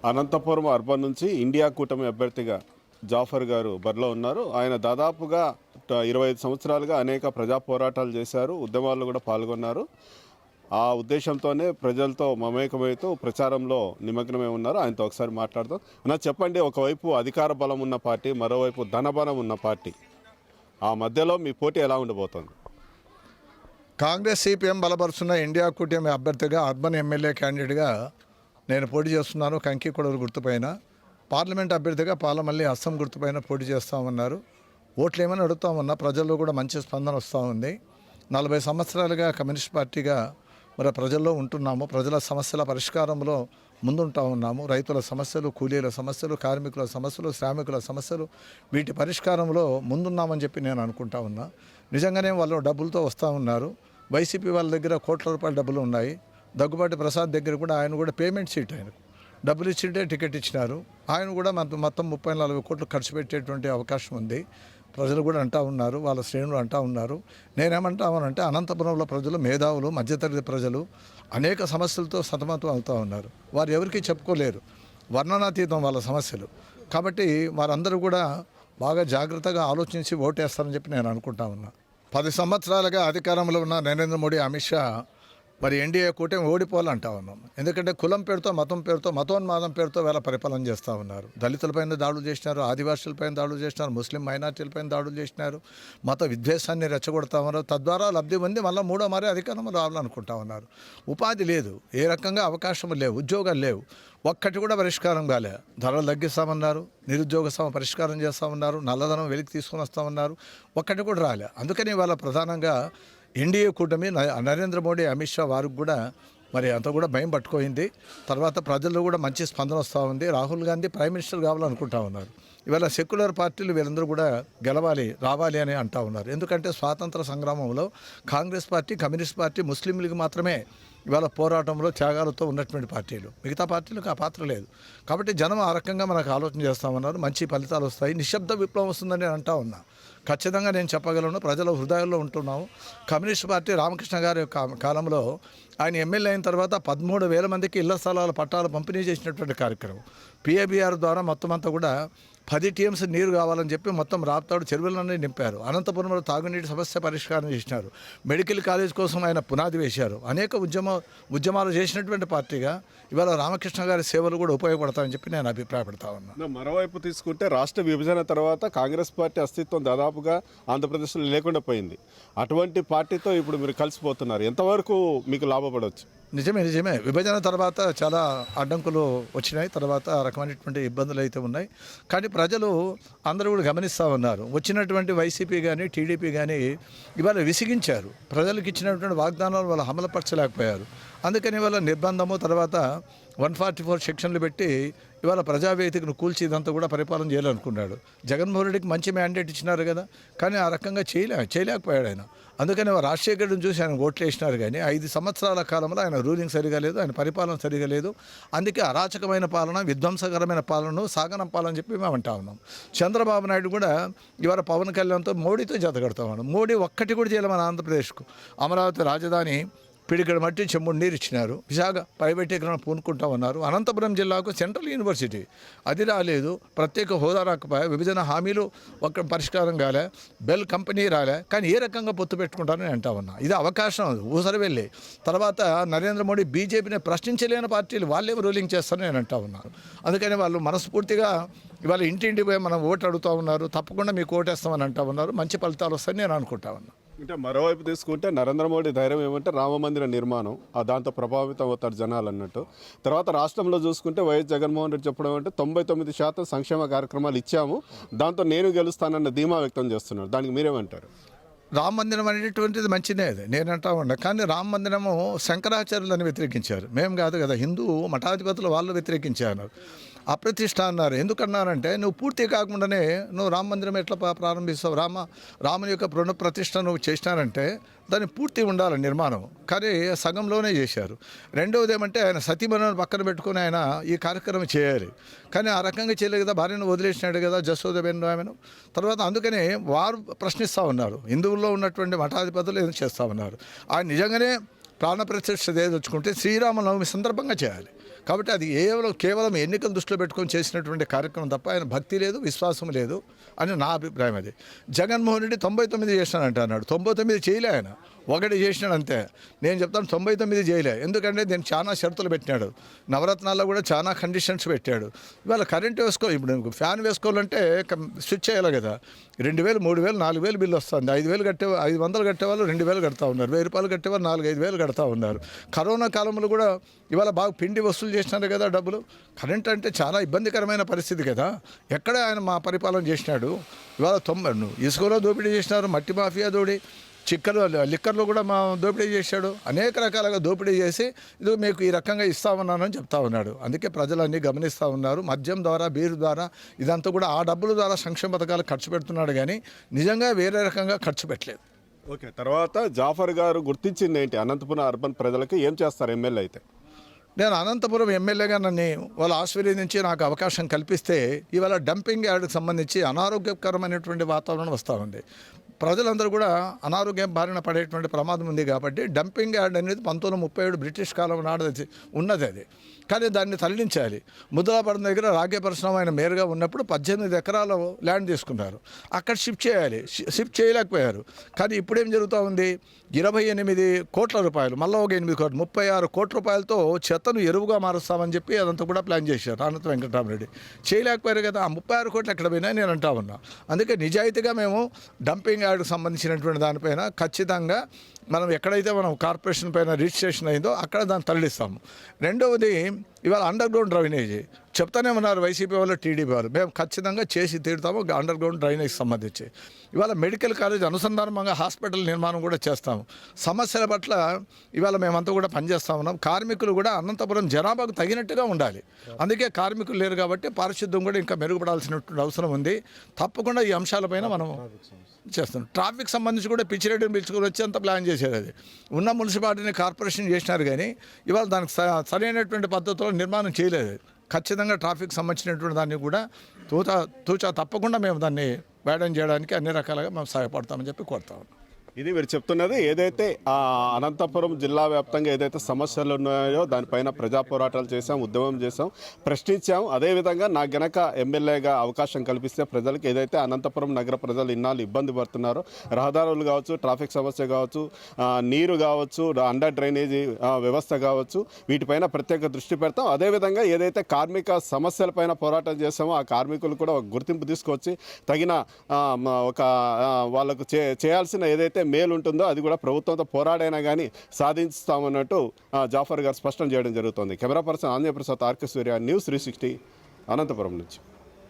Anantapuram urban నుంచి India కూటమి అభ్యర్థిగా జాఫర్ గారు బరిలో ఉన్నారు. ఆయన దాదాపుగా 25 సంవత్సరాలుగా అనేక ప్రజా పోరాటాలు చేశారు, ఉద్యమాల్లో కూడా పాల్గొన్నారు. ఆ ఉద్దేశంతోనే ప్రజలతో మమేకమవుతూ ప్రచారంలో నిమగ్నమై ఉన్నారు. ఆయనతో ఒకసారి మాట్లాడదాం. అన్న చెప్పండి, ఒకవైపు అధికార బలం ఉన్న పార్టీ, మరోవైపు ధనబలం ఉన్న పార్టీ, ఆ మధ్యలో మీ పోటీ ఎలా ఉండబోతోంది? కాంగ్రెస్ సిపిఎం బలపరుస్తున్న ఇండియా కూటమి అభ్యర్థిగా అర్బన్ ఎమ్మెల్యే క్యాండిడేట్గా నేను పోటీ చేస్తున్నాను. కంకి కొడవలు గుర్తుపైన పార్లమెంట్ అభ్యర్థిగా పాలమల్లి అస్సం గుర్తుపైన పోటీ చేస్తామన్నారు. ఓట్లు ఏమని అడుగుతామన్నా ప్రజల్లో కూడా మంచి స్పందన వస్తూ ఉంది. 40 సంవత్సరాలుగా కమ్యూనిస్ట్ పార్టీగా మరి ప్రజల్లో ఉంటున్నాము. ప్రజల సమస్యల పరిష్కారంలో ముందుంటా ఉన్నాము. రైతుల సమస్యలు, కూలీల సమస్యలు, కార్మికుల సమస్యలు, శ్రామికుల సమస్యలు, వీటి పరిష్కారంలో ముందున్నామని చెప్పి నేను అనుకుంటా ఉన్నా. నిజంగానే వాళ్ళు డబ్బులతో వస్తూ ఉన్నారు. వైసీపీ వాళ్ళ దగ్గర కోట్ల రూపాయల డబ్బులు ఉన్నాయి. దగ్గుబాటి ప్రసాద్ దగ్గర కూడా ఆయన కూడా పేమెంట్ సీట్ ఆయనకు డబ్బులు ఇచ్చింటే టికెట్ ఇచ్చినారు. ఆయన కూడా మొత్తం 30-40 కోట్లు ఖర్చు పెట్టేటువంటి అవకాశం ఉంది. ప్రజలు కూడా అంటూ ఉన్నారు, వాళ్ళ శ్రేణులు అంటూ ఉన్నారు. నేనేమంటామనంటే అనంతపురంలో ప్రజలు మేధావులు, మధ్యతరగతి ప్రజలు అనేక సమస్యలతో సతమతం అవుతూ ఉన్నారు. వారు ఎవరికీ చెప్పుకోలేరు, వర్ణనాతీతం వాళ్ళ సమస్యలు. కాబట్టి వారందరూ కూడా బాగా జాగ్రత్తగా ఆలోచించి ఓటేస్తారని చెప్పి నేను అనుకుంటా ఉన్నా. 10 సంవత్సరాలుగా అధికారంలో ఉన్న నరేంద్ర మోడీ, అమిత్ షా మరి ఎన్డీఏ కూటమి ఓడిపోవాలంటా ఉన్నాం. ఎందుకంటే కులం పేరుతో, మతం పేరుతో, మతోన్మాదం పేరుతో వీళ్ళ పరిపాలన చేస్తూ ఉన్నారు. దళితులపైన దాడులు చేసినారు, ఆదివాసులపైన దాడులు చేసినారు, ముస్లిం మైనార్టీలపైన దాడులు చేసినారు, మత విద్వేషాన్ని రెచ్చగొడతా ఉన్నారు. తద్వారా లబ్ధి పొంది మళ్ళీ మూడో మారే అధికారంలో రావాలనుకుంటా ఉన్నారు. ఉపాధి లేదు, ఏ రకంగా అవకాశం లేవు, ఉద్యోగాలు లేవు, ఒక్కటి కూడా పరిష్కారం కాలే. ధరలు తగ్గిస్తామన్నారు, నిరుద్యోగ పరిష్కారం చేస్తామన్నారు, నల్లధనం వెలికి తీసుకొని వస్తామన్నారు, ఒక్కటి కూడా రాలే. అందుకని వాళ్ళ ప్రధానంగా ఎన్డీఏ కూటమి నరేంద్ర మోడీ, అమిత్ షా వారికి కూడా మరి అంత కూడా భయం పట్టుకోయింది. తర్వాత ప్రజల్లో కూడా మంచి స్పందన వస్తూ ఉంది. రాహుల్ గాంధీ ప్రైమ్ మినిస్టర్ కావాలనుకుంటా ఉన్నారు. ఇవాళ సెక్యులర్ పార్టీలు వీళ్ళందరూ కూడా గెలవాలి, రావాలి అని అంటూ ఉన్నారు. ఎందుకంటే స్వాతంత్ర సంగ్రామంలో కాంగ్రెస్ పార్టీ, కమ్యూనిస్ట్ పార్టీ, ముస్లిం లీగ్ మాత్రమే ఇవాళ పోరాటంలో త్యాగాలతో ఉన్నటువంటి పార్టీలు. మిగతా పార్టీలకు ఆ పాత్ర లేదు. కాబట్టి జనం ఆ రకంగా మనకు ఆలోచన చేస్తామన్నారు. మంచి ఫలితాలు వస్తాయి, నిశ్శబ్ద విప్లవం వస్తుందని అంటా ఉన్నా. ఖచ్చితంగా నేను చెప్పగలను, ప్రజల హృదయాల్లో ఉంటున్నాము. కమ్యూనిస్ట్ పార్టీ రామకృష్ణ గారి కాలంలో ఆయన ఎమ్మెల్యే అయిన తర్వాత 13,000 మందికి ఇళ్ల స్థలాల పట్టాలు పంపిణీ చేసినటువంటి కార్యక్రమం. పిఏబిఆర్ ద్వారా మొత్తం అంతా కూడా 10 టీఎంసీ నీరు కావాలని చెప్పి మొత్తం రాప్తాడు చెరువులన్నీ నింపారు. అనంతపురంలో తాగునీటి సమస్య పరిష్కారం చేసినారు. మెడికల్ కాలేజ్ కోసం ఆయన పునాది వేశారు. అనేక ఉద్యమాలు చేసినటువంటి పార్టీగా ఇవాళ రామకృష్ణ గారి సేవలు కూడా ఉపయోగపడతాయని చెప్పి నేను అభిప్రాయపడతా ఉన్నా. మరోవైపు తీసుకుంటే రాష్ట్ర విభజన తర్వాత కాంగ్రెస్ పార్టీ అస్తిత్వం దాదాపుగా ఆంధ్రప్రదేశ్లో లేకుండా పోయింది. అటువంటి పార్టీతో ఇప్పుడు మీరు కలిసిపోతున్నారు, ఎంతవరకు మీకు లాభపడవచ్చు? నిజమే. విభజన తర్వాత చాలా అడ్డంకులు వచ్చినాయి, తర్వాత రకమైనటువంటి ఇబ్బందులు అయితే ఉన్నాయి. కానీ ప్రజలు అందరూ కూడా గమనిస్తూ ఉన్నారు. వచ్చినటువంటి వైసీపీ కానీ, టీడీపీ కానీ ఇవాళ విసిగించారు. ప్రజలకు ఇచ్చినటువంటి వాగ్దానాలు వాళ్ళు అమలుపరచలేకపోయారు. అందుకని వాళ్ళ నిర్బంధము, తర్వాత 144 సెక్షన్లు పెట్టి ఇవాళ ప్రజావేదికను కూల్చి ఇదంతా కూడా పరిపాలన చేయాలనుకున్నాడు. జగన్మోహన్ రెడ్డికి మంచి మ్యాండేట్ ఇచ్చినారు కదా, కానీ ఆ రకంగా చేయలేకపోయాడు ఆయన. అందుకని రాజశేఖర్ని చూసి ఆయన ఓట్లు వేసినారు. కానీ 5 సంవత్సరాల కాలంలో ఆయన రూలింగ్ సరిగా లేదు, ఆయన పరిపాలన సరిగా లేదు. అందుకే అరాచకమైన పాలన, విధ్వంసకరమైన పాలన సాగనంపాలని చెప్పి మేము అంటా ఉన్నాం. చంద్రబాబు నాయుడు కూడా ఇవాళ పవన్ కళ్యాణ్తో, మోడీతో జతగడతా ఉన్నాం. మోడీ ఒక్కటి కూడా చేయాలి మన ఆంధ్రప్రదేశ్కు. అమరావతి రాజధాని పిడికడ మట్టి చెంబుడు నీరు ఇచ్చినారు. విశాఖ ప్రైవేటీకరణ పూనుకుంటా ఉన్నారు. అనంతపురం జిల్లాకు సెంట్రల్ యూనివర్సిటీ అది రాలేదు, ప్రత్యేక హోదా రాకపోయా, విభజన హామీలు ఒక పరిష్కారం కాలే, బెల్ కంపెనీ రాలే. కానీ ఏ రకంగా పొత్తు పెట్టుకుంటారని అంటా ఉన్నా. ఇది అవకాశం, ఊసరి వెళ్ళి తర్వాత నరేంద్ర మోడీ బీజేపీని ప్రశ్నించలేని పార్టీలు వాళ్ళేమో రూలింగ్ చేస్తారని నేను అంటా ఉన్నాను. అందుకని వాళ్ళు మనస్ఫూర్తిగా ఇవాళ ఇంటింటి పోయి మనం ఓటు అడుగుతూ ఉన్నారు. తప్పకుండా మీకు ఓటేస్తామని అంటా ఉన్నారు. మంచి ఫలితాలు వస్తాయని నేను అనుకుంటా ఉన్నా. అంటే మరోవైపు తీసుకుంటే నరేంద్ర మోడీ ధైర్యం ఏమంటే రామ మందిర నిర్మాణం, దాంతో ప్రభావితం అవుతారు జనాలు అన్నట్టు. తర్వాత రాష్ట్రంలో చూసుకుంటే వైఎస్ జగన్మోహన్ రెడ్డి చెప్పడం అంటే 99% సంక్షేమ కార్యక్రమాలు ఇచ్చాము, దాంతో నేను గెలుస్తానన్న ధీమా వ్యక్తం చేస్తున్నారు. దానికి మీరేమంటారు? రామ మందిరం అనేటువంటిది మంచిదే, అది నేనంటా ఉన్నా. కానీ రామ మందిరము శంకరాచార్యులని వ్యతిరేకించారు, మేము కాదు కదా. హిందూ మఠాధిపతులు వాళ్ళు వ్యతిరేకించారు, అప్రతిష్ట అన్నారు. ఎందుకన్నారంటే నువ్వు పూర్తి కాకుండానే నువ్వు రామ మందిరం ఎట్లా ప్రారంభిస్తావు? రాముని యొక్క పునఃప్రతిష్ఠ నువ్వు చేసినారంటే దాన్ని పూర్తి ఉండాలి నిర్మాణం. కానీ సగంలోనే చేశారు. రెండవది ఏమంటే ఆయన సతీమణులను పక్కన పెట్టుకుని ఆయన ఈ కార్యక్రమం చేయాలి, కానీ ఆ రకంగా చేయలేదు కదా. భార్యను వదిలేసినాడు కదా, జశోదబెన్ ఆమెను. తర్వాత అందుకనే వారు ప్రశ్నిస్తూ ఉన్నారు. హిందువుల్లో ఉన్నటువంటి మఠాధిపతులు ఏదో చేస్తూ ఉన్నారు. ఆయన నిజంగానే ప్రాణప్రతిష్ఠ తెచ్చుకుంటే శ్రీరామనవమి సందర్భంగా చేయాలి. కాబట్టి అది కేవలం ఎన్నికలు దృష్టిలో పెట్టుకొని చేసినటువంటి కార్యక్రమం తప్ప ఆయన భక్తి లేదు, విశ్వాసం లేదు అని నా అభిప్రాయం. అది జగన్మోహన్ రెడ్డి 99 చేసినానంటే అన్నాడు. 99 చేయలే ఆయన, ఒకటి చేసినాడు అంతే. నేను చెప్తాను 99 చేయలే. ఎందుకంటే నేను చాలా షరతులు పెట్టినాడు. నవరత్నాల్లో కూడా చాలా కండిషన్స్ పెట్టాడు. ఇవాళ కరెంట్ ఇప్పుడు ఫ్యాన్ వేసుకోవాలంటే స్విచ్ చేయాలి కదా. 2000, 3000, 4000 బిల్లు వస్తుంది. 500 కట్టేవాళ్ళు 2000 కడతా ఉన్నారు. 1000 రూపాయలు కట్టేవాళ్ళు 4-5 వేలు కడతా ఉన్నారు. కరోనా కాలంలో కూడా ఇవాళ బాగా పిండి వసూలు చేసినారు కదా డబ్బులు. కరెంట్ అంటే చాలా ఇబ్బందికరమైన పరిస్థితి కదా. ఎక్కడ ఆయన మా పరిపాలన చేసినాడు. ఇవాళ ఇసుకలో దోపిడీ చేసినారు, మట్టి మాఫియా దోడి, లిక్కర్లో కూడా మా దోపిడీ చేశాడు. అనేక రకాలుగా దోపిడీ చేసి ఇది మీకు ఈ రకంగా ఇస్తామన్నానని చెప్తా ఉన్నాడు. అందుకే ప్రజలన్నీ గమనిస్తూ ఉన్నారు. మద్యం ద్వారా, బీరు ద్వారా ఇదంతా కూడా ఆ డబ్బుల ద్వారా సంక్షేమ పథకాలు ఖర్చు పెడుతున్నాడు కానీ నిజంగా వేరే రకంగా ఖర్చు పెట్టలేదు. ఓకే, తర్వాత జాఫర్ గారు గుర్తించింది ఏంటి? అనంతపురం అర్బన్ ప్రజలకి ఏం చేస్తారు ఎమ్మెల్యే అయితే? నేను అనంతపురం ఎమ్మెల్యేగా నన్ను వాళ్ళ ఆశీర్వదించి నాకు అవకాశం కల్పిస్తే ఇవాళ డంపింగ్ యార్డ్కి సంబంధించి అనారోగ్యకరమైనటువంటి వాతావరణం వస్తూ ఉంది. ప్రజలందరూ కూడా అనారోగ్యం బారిన పడేటువంటి ప్రమాదం ఉంది. కాబట్టి డంపింగ్ యార్డ్ అనేది 1937 బ్రిటిష్ కాలం నాడు ఉన్నది అది. కానీ దాన్ని తరలించాలి. ముద్రాపడం దగ్గర రాగే పరిశ్రమ ఆయన మేయర్గా ఉన్నప్పుడు 18 ఎకరాల ల్యాండ్ తీసుకున్నారు. అక్కడ షిఫ్ట్ చేయాలి, షిఫ్ట్ చేయలేకపోయారు. కానీ ఇప్పుడేం జరుగుతూ ఉంది? 28 కోట్ల రూపాయలు, మళ్ళీ ఒక 8 కోట్లు, 36 కోట్ల రూపాయలతో చెత్తను ఎరువుగా మారుస్తామని చెప్పి అదంతా కూడా ప్లాన్ చేశారు అనంత వెంకటరామరెడ్డి. చేయలేకపోయారు కదా. ఆ 36 కోట్లు ఎక్కడ పోయినా నేను అంటా ఉన్నా. అందుకే నిజాయితీగా మేము డంపింగ్ యార్డ్కి సంబంధించినటువంటి దానిపైన ఖచ్చితంగా మనం ఎక్కడైతే మనం కార్పొరేషన్ పైన రిజిస్ట్రేషన్ అయిందో అక్కడ దాన్ని తరలిస్తాము. రెండవది ఇవాళ అండర్ గ్రౌండ్ డ్రైనేజీ చెప్తానే ఉన్నారు వైసీపీ వాళ్ళు, టీడీపీ వాళ్ళు. మేము ఖచ్చితంగా చేసి తీరుతాము అండర్ గ్రౌండ్ డ్రైనేజ్ సంబంధించి. ఇవాళ మెడికల్ కాలేజ్ అనుసంధానంగా హాస్పిటల్ నిర్మాణం కూడా చేస్తాము. సమస్యల పట్ల ఇవాళ మేమంతా కూడా పనిచేస్తూ ఉన్నాం. కార్మికులు కూడా అనంతపురం జనాభాకు తగినట్టుగా ఉండాలి. అందుకే కార్మికులు లేరు కాబట్టి పారిశుద్ధ్యం కూడా ఇంకా మెరుగుపడాల్సినటువంటి అవసరం ఉంది. తప్పకుండా ఈ అంశాలపైన మనం చేస్తాం. ట్రాఫిక్ సంబంధించి కూడా పిచ్చిరెడ్డిని పిలుచుకొని వచ్చి అంత ప్లాన్ చేసేది. అది ఉన్న మున్సిపాలిటీని కార్పొరేషన్ చేసినారు కానీ ఇవాళ దానికి సరైనటువంటి పద్ధతిలో నిర్మాణం చేయలేదు. ఖచ్చితంగా ట్రాఫిక్ సంబంధించినటువంటి దాన్ని కూడా తూచా తప్పకుండా మేము దాన్ని వేయడం చేయడానికి అన్ని రకాలుగా మేము సహాయపడతామని చెప్పి కోరుతాము. ఇది మీరు చెప్తున్నది ఏదైతే అనంతపురం జిల్లా వ్యాప్తంగా ఏదైతే సమస్యలు ఉన్నాయో దానిపైన ప్రజా పోరాటాలు చేసాం, ఉద్యమం చేసాం, ప్రశ్నించాం. అదేవిధంగా నాకు గనక ఎమ్మెల్యేగా అవకాశం కల్పిస్తే ప్రజలకు ఏదైతే అనంతపురం నగర ప్రజలు ఇన్నాళ్ళు ఇబ్బంది పడుతున్నారో, రహదారులు కావచ్చు, ట్రాఫిక్ సమస్య కావచ్చు, నీరు కావచ్చు, అండర్ డ్రైనేజీ వ్యవస్థ కావచ్చు, వీటిపైన ప్రత్యేక దృష్టి పెడతాం. అదేవిధంగా ఏదైతే కార్మిక సమస్యలపైన పోరాటం చేస్తామో ఆ కార్మికులు కూడా ఒక గుర్తింపు తీసుకొచ్చి తగిన ఒక వాళ్ళకు చేయాల్సిన ఏదైతే మేలు ఉంటుందో అది కూడా ప్రభుత్వంతో పోరాడైనా కానీ సాధిస్తామన్నట్టు జాఫర్ గారు స్పష్టం చేయడం జరుగుతుంది. Camera person Anjaneya Prasad, RK Surya, news 360 Anantapuram నుంచి.